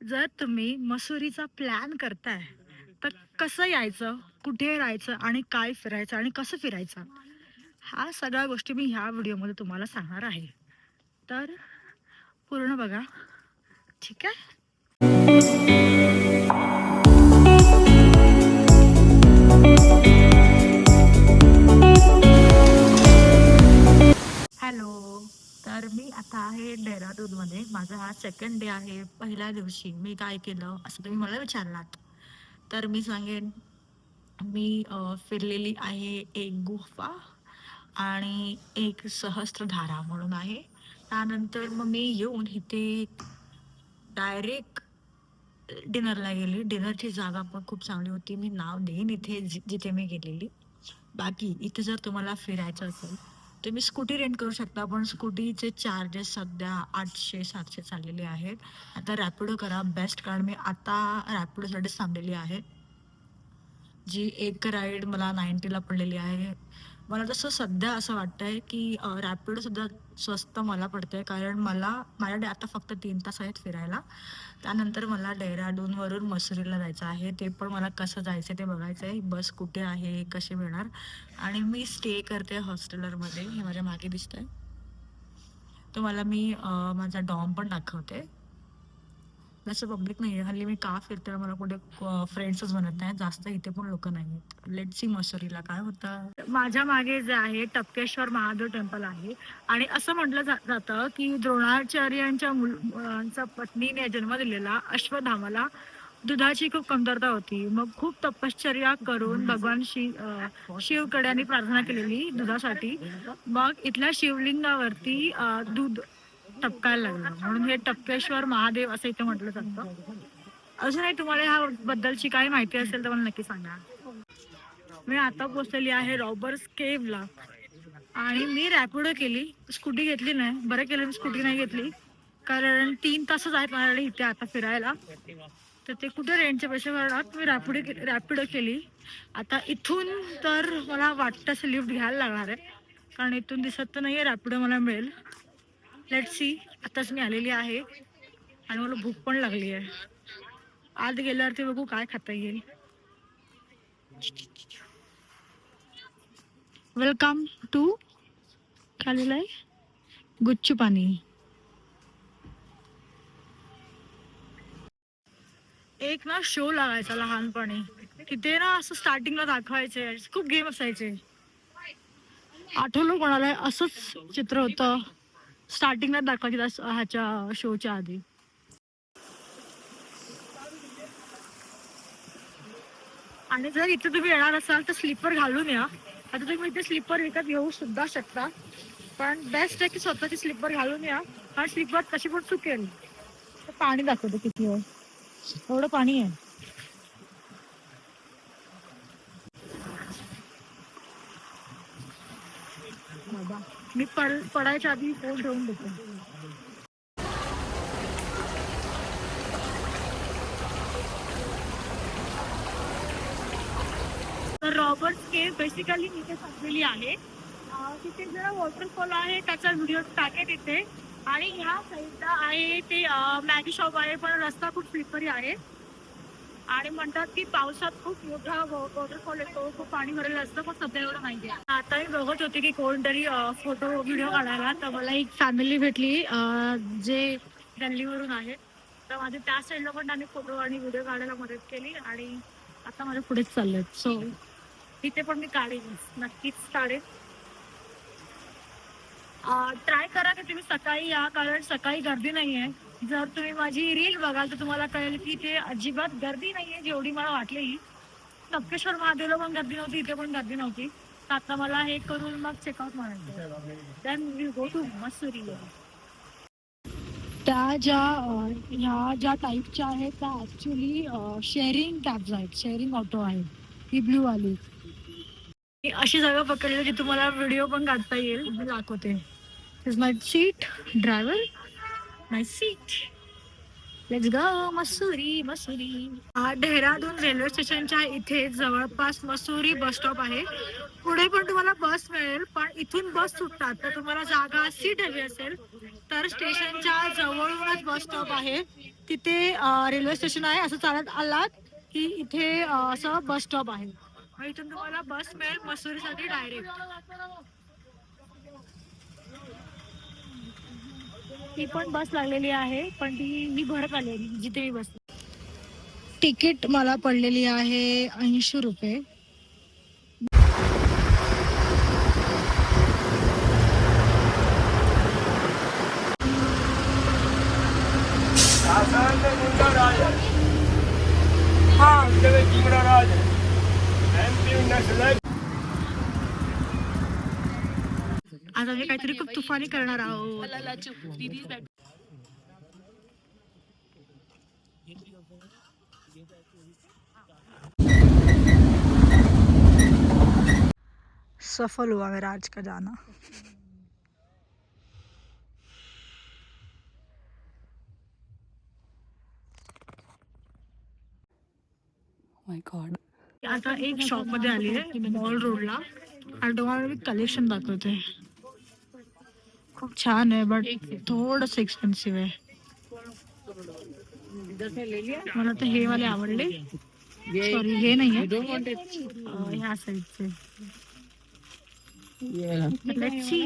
जर तुम्ही मसुरीचा प्लॅन करताय तर कसं यायचं, कुठे राहायचं आणि काय फिरायचं आणि कसं फिरायचं, ह्या सगळ्या गोष्टी मी ह्या व्हिडिओमध्ये तुम्हाला सांगणार आहे. तर पूर्ण बघा. ठीक आहे. हॅलो. तर मी आता आहे डेहराडूनमध्ये. माझा हा सेकंड डे आहे. पहिल्या दिवशी मी काय केलं असं तुम्ही मला विचारलात, तर मी सांगेन. मी फिरलेली आहे एक गुफा आणि एक सहस्त्रधारा म्हणून आहे. त्यानंतर मग मी येऊन इथे डायरेक्ट डिनरला गेली. डिनरची जागा पण खूप चांगली होती. मी नाव देईन इथे जिथे मी गेलेली. बाकी इथे जर तुम्हाला फिरायचं असेल तुम्ही स्कूटी रेंट करू शकता, पण स्कूटीचे चार्जेस सध्या 800-700 चाललेले आहेत. आता रॅपिडो करा बेस्ट, कारण मी आता रॅपिडोसाठीच थांबलेली आहे. जी एक राईड मला 90ला पडलेली आहे. मला तसं सध्या असं वाटतंय की रॅपिडो सुद्धा स्वस्त मला पडतंय, कारण माझ्याकडे आता फक्त 3 तास आहेत फिरायला. त्यानंतर मला डेहराडूनवरून मसुरीला जायचं आहे. ते पण मला कसं जायचं ते बघायचं आहे. बस कुठे आहे, कशी मिळणार. आणि मी स्टे करते हॉस्टेलरमध्ये, हे माझ्या मागे दिसतंय. तुम्हाला मी माझा डॉर्म पण दाखवते. जसं पब्लिक नाही आहे हल्ली. मी का फिरते मला कुठे फ्रेंड्सच बनत नाही जास्त. इथे पण लोक नाही आहेत. लेट्स सी मसुरीला काय होतं. माझ्या मागे जे आहे टप्केश्वर महादेव टेम्पल आहे. आणि असं म्हटलं जातं की द्रोणाचार्यांच्या मुलांचा पत्नीने जन्म दिलेला अश्वत्थामाला दुधाची खूप कमतरता होती. मग खूप तपश्चर्या करून भगवान शिवकड्यांनी प्रार्थना केलेली दुधासाठी. मग इथल्या शिवलिंगावरती दूध टपकायला लागलं, म्हणून हे टपकेश्वर महादेव असं इथे म्हटलं जातं. अजूनही तुम्हाला ह्या बद्दलची काही माहिती असेल तर मला नक्की सांगा. मी आता पोहोचलेली आहे रॉबर्स केव्हला. आणि मी रॅपिडो केली, स्कूटी घेतली नाही. बरं केलं मी स्कूटी नाही घेतली, कारण 3 तासच आहेत माझ्याकडे इथे आता फिरायला. तर ते कुठे रेंटचे पैसे भरणार. मी रॅपिडो केली. आता इथून तर मला वाटतं असं लिफ्ट घ्यायला लागणार आहे, कारण इथून दिसत तर नाही आहे रॅपिडो मला मिळेल. Let's see. आताच मी आलेली आहे आणि मला भूक पण लागली आहे. आत गेल्यावरती बघू काय खाता येईल. वेलकम टू काय लिहिलंय, गुच्चू पाणी. एक ना शो लागायचा लहानपणी, तिथे ना असं स्टार्टिंगला दाखवायचे. खूप गेम असायचे. आठवलं कोणाला असंच चित्र होतं स्टार्टिंगला दाखवायचे ह्याच्या शोच्या आधी. आणि जर इथे तुम्ही येणार असाल तर स्लीपर घालून या. आता तुम्ही इथे स्लीपर विकत घेऊ सुद्धा शकता, पण बेस्ट आहे की स्वतःची स्लीपर घालून या, कारण स्लीपर कशी पण चुकेल. पाणी दाखवतो किती आहे, एवढं पाणी आहे. बाबा, मी पडायच्या आधी फोन ठेवून देतो. तर रॉबर्ट केव बेसिकली इथे सापडलेली आहे. तिथे जरा वॉटरफॉल आहे, त्याचा व्हिडिओ टाकेल तिथे. आणि ह्या साईडला आहे ते मॅगी शॉप आहे, पण रस्ता खूप स्लिपरी आहे. आणि म्हणतात की पावसात खूप मोठा वॉटरफॉल येतो, खूप पाणी भरलेलं असतं, पण सध्या एवढं माहिती आहे. आता मी बघत होते की कोणतरी फोटो व्हिडिओ काढायला, तर मला एक फॅमिली भेटली जे दिल्लीवरून आहे. तर माझे त्या साईडला पण त्यांनी फोटो आणि व्हिडिओ काढायला मदत केली. आणि आता माझ्या पुढेच चाललंय, सो तिथे पण मी काढेन, नक्कीच काढेन. ट्राय करा की तुम्ही सकाळी या, कारण सकाळी गर्दी नाहीये. जर तुम्ही माझी रील बघाल तर तुम्हाला कळेल की ते अजिबात गर्दी नाहीये जेवढी मला वाटलेली. टपकेश्वर महादेवला पण गर्दी नव्हती, इथे पण गर्दी नव्हती. तर आता मला हे करून मग चेकआउट मारायचं. Then we go to Mussoorie. त्या ह्या ज्या टाईपच्या आहेत त्या ऍक्च्युली शेअरिंग कॅब्स आहेत, शेअरिंग ऑटो आहे. ही ब्लू आली. मी अशी जागा पकडली की तुम्हाला व्हिडिओ पण काढता येईल, मी दाखवते. Is my seat, driver, my seat. Let's go Mussoorie Mussoorie. Dehradun railway स्टेशनच्या इथे जवळपास मसुरी बस स्टॉप आहे. पुढे पण तुम्हाला बस मिळेल, पण इथून बस सुटतात. तर तुम्हाला जागा सीट हवी असेल तर स्टेशनच्या जवळूनच बस स्टॉप आहे. तिथे रेल्वे स्टेशन आहे. असं चालत आलात की इथे असं बस स्टॉप आहे आणि इथून तुम्हाला बस मिळेल मसुरीसाठी डायरेक्ट. ती पण बस लागलेली आहे, पण मी भरत आलेली जिथे मी बसले. तिकीट मला पडलेली आहे 80 रुपये. आज आम्ही काहीतरी खूप तुफानी करणार आहोत. सफल हुआ मेरा आज का जाना. माय गॉड. आता एक शॉप मध्ये आली आहे मॉल रोडला आणि तुम्हाला मी कलेक्शन दाखवते. खूप छान आहे बट थोडंसं एक्सपेन्सिव्ह आहे. मला तर हे वाले आवडले. सॉरी हे नाही आहे, ह्या साईडचे. Let's see.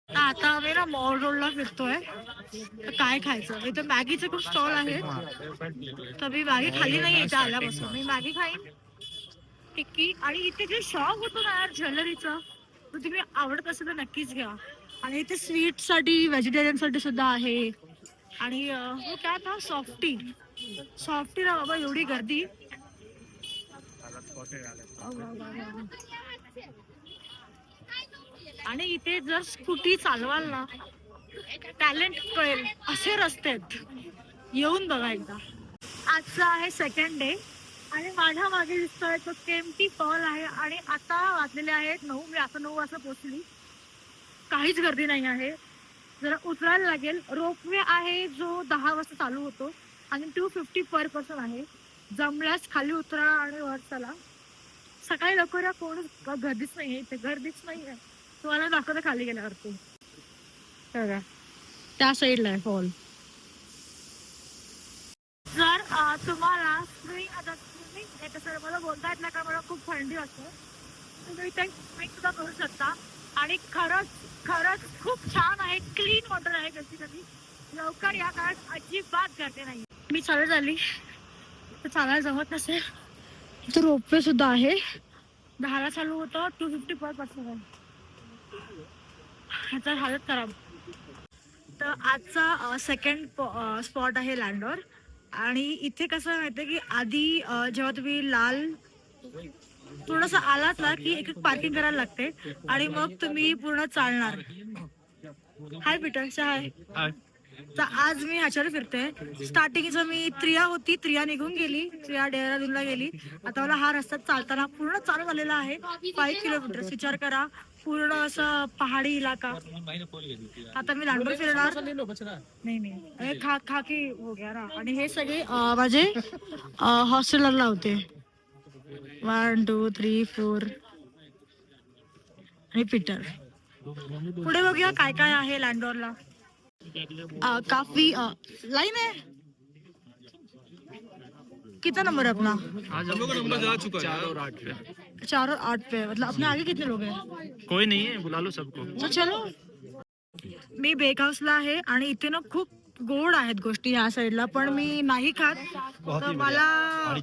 आता आम्ही ना मॉल रोडला फिरतोय. तर काय खायचं, इथे मॅगीचे खूप स्टॉल आहेत. तर मी मॅगी खाली नाही इथे आल्यापासून. मी मॅगी खाईन, टिक्की. आणि इथे जे शॉप होतो ना यार ज्वेलरीचं, तर तुम्ही आवडत असेल तर नक्कीच घ्या. आणि इथे स्वीट साठी व्हेजिटेरियन साठी सुद्धा आहे. आणि काय था सॉफ्टी. सॉफ्टीला बाबा एवढी गर्दी. आणि इथे जर स्कूटी चालवाल ना टॅलेंट कळेल असे रस्ते आहेत. येऊन बघा एकदा. आजचा आहे सेकंड डे आणि माझ्या मागे दिसतोय तो केम्प्टी फॉल आहे. आणि आता वाजलेले आहेत 9. मी आता 9 वाजता पोहोचली. काहीच गर्दी नाही आहे. जरा उतरायला लागेल. रोपवे आहे जो 10 वाजता चालू होतो आणि 250 पर पर्सन आहे. जमल्यास खाली उतरा आणि वर चला. सकाळी लवकर कोण गर्दीच नाहीये इथे, गर्दीच नाहीये. तुम्हाला दाखवतं खाली गेल्यावरती. बघा त्या साईडला आहे फॉल. जर तुम्हाला स्विमिंग कसं मला बोलता येत नाही कारण मला खूप थंडी असते, तुम्ही ते स्विमिंग सुद्धा करू शकता. आणि खरंच खरंच खूप छान आहे. क्लीन वॉटर आहे. कधी कधी लवकर या कारण अजिबात गर्दी नाही. मी चालत आली तर चालायला जमत नसेल तर रोपवे सुद्धा आहे. 10 चालू होतं. 250 पर पर्सन आहे. ह्याचा हालत खराब. तर आजचा सेकंड स्पॉट आहे लँडोर. आणि इथे कसं माहितीये की आधी जेव्हा तुम्ही लाल थोडंसं आलात ना की एक पार्किंग करायला लागते आणि मग तुम्ही पूर्ण चालणार. हाय पीटर. हाय. तर आज मी ह्याच्यावर फिरते. स्टार्टिंगचं मी त्रिया होती, त्रिया निघून गेली, त्रिया डेहराडूनला गेली. आता मला हा रस्ता चालताना पूर्ण चालू झालेला आहे. 5 किलोमीटर. विचार करा, पूर्ण असं पहाडी इलाका. आता मी लांडोर फिरणार. नाही खा खा की हो गया ना. आणि हे सगळे माझे हॉस्टेलरला होते. 1 2 3 4 आणि पीटर. पुढे बघूया काय काय आहे लँडोरला. काफी लाइन है. कितना नंबर है अपना? आज हम लोग का नंबर जा चुका है 4 और 8 पे। 4 और 8 पे. मतलब अपने आगे कितने लोग हैं? कोई नहीं है, बुला लो सबको. तो चलो. मी बेक हाऊसला आहे आणि इथे ना खूप गोड आहेत गोष्टी ह्या साईडला, पण मी नाही खात. तर मला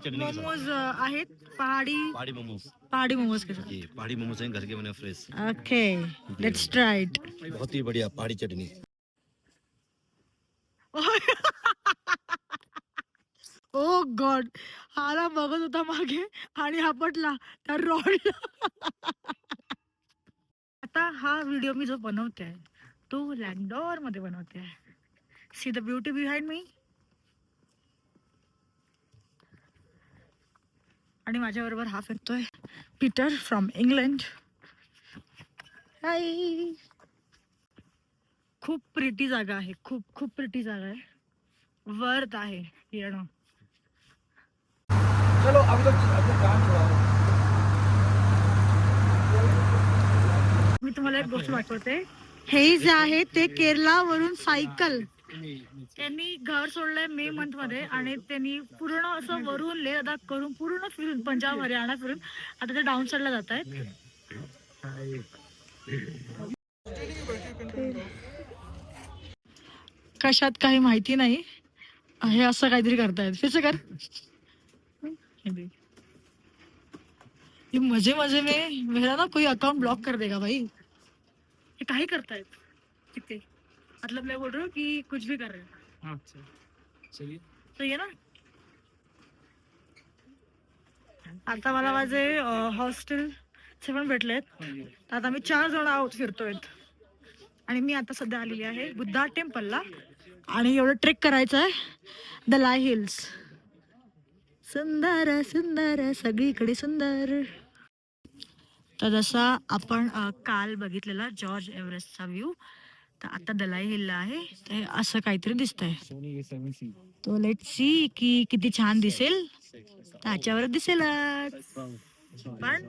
मोमोज आहेत. पहाड़ी मोमोज के साथ. पहाड़ी मोमोज हैं घर के बने fresh. Okay let's try it. बहुत ही बढ़िया पहाड़ी चटनी. ओ गॉड. हाला बघत होता मागे आणि आपटला त्या रॉडला. आता हा व्हिडिओ मी जो बनवते आहे तो लँडोर मध्ये बनवते आहे. See the beauty behind me. आणि माझ्या बरोबर हा फिरतोय पीटर फ्रॉम इंग्लंड. हाय. खूप प्रिटी जागा आहे. खूप खूप प्रिटी जागा आहे. वर्थ आहे येणं. चलो अभी तो काम थोड़ा. मी तुम्हाला एक गोष्ट दाखवते. हे जे आहे ते केरला वरून सायकल त्यांनी घर सोडलंय मे मंथ मध्ये आणि त्यांनी पूर्ण असं वरून लेह लडाख करून पूर्ण फिरून पंजाब हरियाणा फिरून आता ते डाऊन साईडला जात आहेत. कशात काही माहिती नाही, हे असं काहीतरी करतायत. फिरसे कर. ये मजे मजे में मेरा ना कोई अकाउंट ब्लॉक कर देगा भाई. ये काही करतायत किती, मतलब मैं बोल रही हूँ कि कुछ भी कर रहे हैं. चलिए सही आहे ना. आता मला माझे हॉस्टेलचे पण भेटलेत. तर आता आम्ही 4 जण आहोत फिरतोयत आणि मी आता सध्या आलेली आहे बुद्धा टेम्पलला आणि एवढं ट्रेक करायचं आहे दलाई हिल्स. सुंदर सुंदर सगळीकडे सुंदर. तर जसा आपण काल बघितलेला जॉर्ज एव्हरेस्टचा व्ह्यू, तर आता दलाई हिलला आहे. ते असं काहीतरी दिसतंय. तो लेट सी की किती छान दिसेल, त्याच्यावर दिसेलच. पण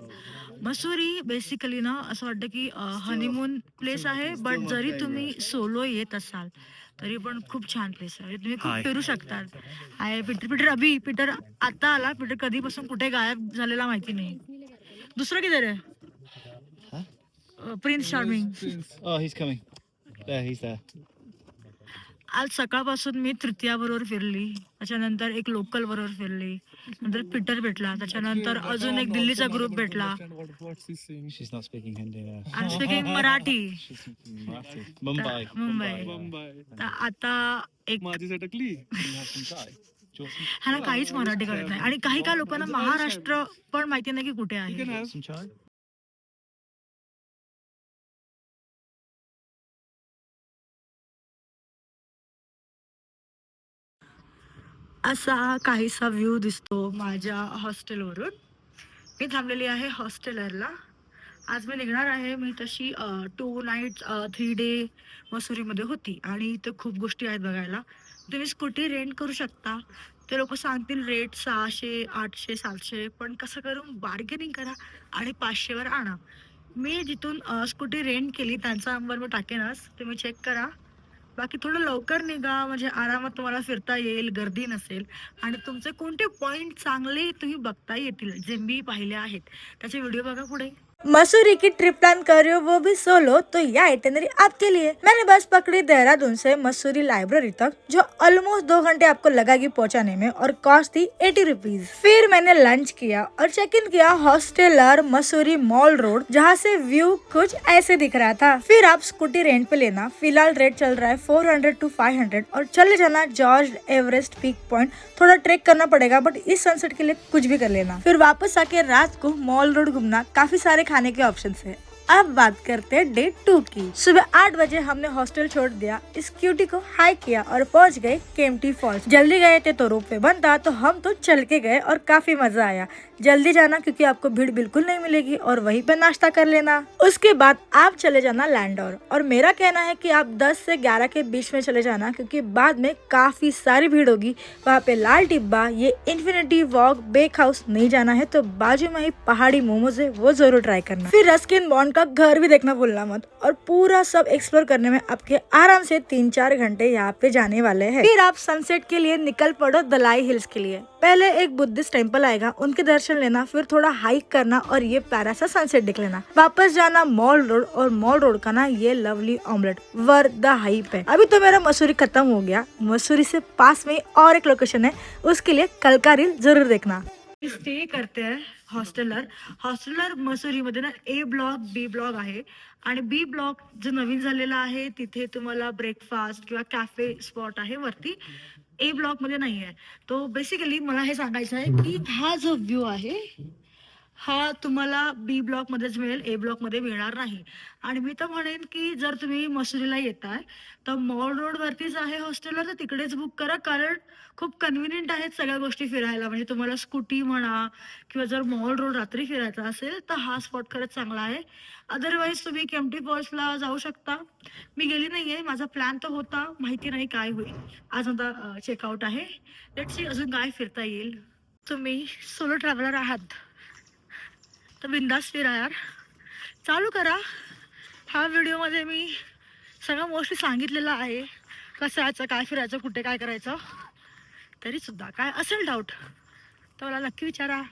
मसुरी बेसिकली ना असं वाटतं की हनीमून प्लेस आहे, बट जरी तुम्ही सोलो येत असाल तरी पण खूप छान प्लेस आहे. तुम्ही खूप फिरू शकतात. आहे पीटर आता आला. पीटर कधीपासून कुठे गायब झालेला माहिती नाही. दुसरं किधर आहे? Prince charming. Oh, he's coming. There, he's there. आज सकाळपासून मी तृतीया बरोबर फिरली, त्याच्यानंतर एक लोकल बरोबर फिरली, नंतर पीटर भेटला, त्याच्यानंतर अजून एक दिल्लीचा ग्रुप भेटला. She's not speaking Hindi. I speaking Marathi. She's speaking Marathi. Mumbai. Mumbai. तर आता एक माझी सटकली. Can you have some chai? Do you want ह्याला काहीच मराठी कळत नाही आणि काही लोकांना महाराष्ट्र पण माहिती नाही की कुठे आहे. some chai? असा काहीसा व्ह्यू दिसतो माझ्या हॉस्टेलवरून. मी थांबलेली आहे हॉस्टेलरला. आज मी निघणार आहे. मी तशी 2 नाईट्स 3 डे मसुरीमध्ये होती आणि इथं खूप गोष्टी आहेत बघायला. तुम्ही स्कूटी रेंट करू शकता. ते लोक सांगतील रेट 600, 800, 700, पण कसं करून बार्गेनिंग करा आणि 500वर आणा. मी जिथून स्कूटी रेंट केली त्यांचा नंबर मी टाकेनच, तुम्ही चेक करा. बाकी थोडं लवकर निघा म्हणजे आरामात तुम्हाला फिरता येईल, गर्दी नसेल आणि तुमचे कोणते पॉइंट चांगले तुम्ही बघता येतील जे मी पाहिले आहेत त्याचे व्हिडिओ बघा पुढे. मसूरी की ट्रिप प्लान कर रहे हो वो भी सोलो, तो यह आइटनरी आपके लिए। मैंने बस पकड़ी देहरादून से मसूरी लाइब्रेरी तक, जो ऑलमोस्ट 2 घंटे आपको लगेगी पहुंचाने में और कॉस्ट थी 80 रुपीज। फिर मैंने लंच किया और चेक इन किया हॉस्टेलर मसूरी मॉल रोड, जहां से व्यू कुछ ऐसे दिख रहा था। फिर आप स्कूटी रेंट पे लेना, फिलहाल रेट चल रहा है 400 to 500 और चले जाना जॉर्ज एवरेस्ट पीक पॉइंट। थोड़ा ट्रेक करना पड़ेगा बट इस सनसेट के लिए कुछ भी कर लेना। फिर वापस आके रात को मॉल रोड घूमना, काफी सारे खाने के ऑप्शंस है। अब बात करते हैं डे 2 की। सुबह 8 बजे हमने हॉस्टल छोड़ दिया, इस क्यूटी को हाई किया और पहुंच गए केम्प्टी फॉल्स। जल्दी गए थे तो रोपवे बंद था, तो हम तो चल के गए और काफी मजा आया। जल्दी जाना क्योंकि आपको भीड़ बिल्कुल नहीं मिलेगी और वहीं पे नाश्ता कर लेना। उसके बाद आप चले जाना लैंडोर, और मेरा कहना है कि आप 10 से 11 के बीच में चले जाना क्योंकि बाद में काफी सारी भीड़ होगी। वहाँ पे लाल टिब्बा, ये इन्फिनिटी वॉक, बेक हाउस नहीं जाना है तो बाजू में ही पहाड़ी मोमोज है, वो जरूर ट्राई करना। फिर रस्किन बॉन्ड का घर भी देखना भूलना मत, और पूरा सब एक्सप्लोर करने में आपके आराम से 3-4 घंटे यहाँ पे जाने वाले हैं। फिर आप सनसेट के लिए निकल पड़ो दलाई हिल्स के लिए। पहले एक बुद्धिस्ट टेम्पल आएगा, उनके दर्शन लेना, फिर थोड़ा हाइक करना और ये प्यारा सा सनसेट देख लेना। वापस जाना मॉल रोड, और मॉल रोड का ना ये lovely omelette worth the hype है। अभी तो मेरा मसूरी खत्म हो गया, मसूरी से पास में और एक लोकेशन है, उसके लिए कल का रील जरूर देखना। स्टे करते आहे हॉस्टेलर मसुरीमध्ये ना ए ब्लॉक, बी ब्लॉक आहे आणि बी ब्लॉक जो नवीन झालेला आहे तिथे तुम्हाला ब्रेकफास्ट किंवा कॅफे स्पॉट आहे वरती. ए ब्लॉक मध्ये नाही आहे. तो बेसिकली मला हे सांगायचं आहे की हा जो व्ह्यू आहे हा तुम्हाला बी ब्लॉक मध्येच मिळेल, ए ब्लॉक मध्ये मिळणार नाही. आणि मी तर म्हणेन की जर तुम्ही मसुरीला येताय तर मॉल रोड वरतीच आहे हॉस्टेलर, तर तिकडेच बुक करा, कारण खूप कन्व्हिनियंट आहेत सगळ्या गोष्टी फिरायला. म्हणजे तुम्हाला स्कूटी म्हणा किंवा जर मॉल रोड रात्री फिरायचा असेल तर हा स्पॉट खरंच चांगला आहे. अदरवाईज तुम्ही केम्प्टी फॉल्सला जाऊ शकता. मी गेली नाहीये, माझा प्लॅन तर होता, माहिती नाही काय होईल. आज आता चेकआउट आहे. लेट्स सी अजून काय फिरता येईल. तुम्ही सोलो ट्रॅव्हलर आहात तर बिंदास फिरा यार, चालू करा. हा व्हिडिओमध्ये मी सगळं मोस्टली सांगितलेलं आहे. कसं यायचं, काय फिरायचं, कुठे काय करायचं, तरी सुद्धा काय असेल डाऊट तर मला नक्की विचारा.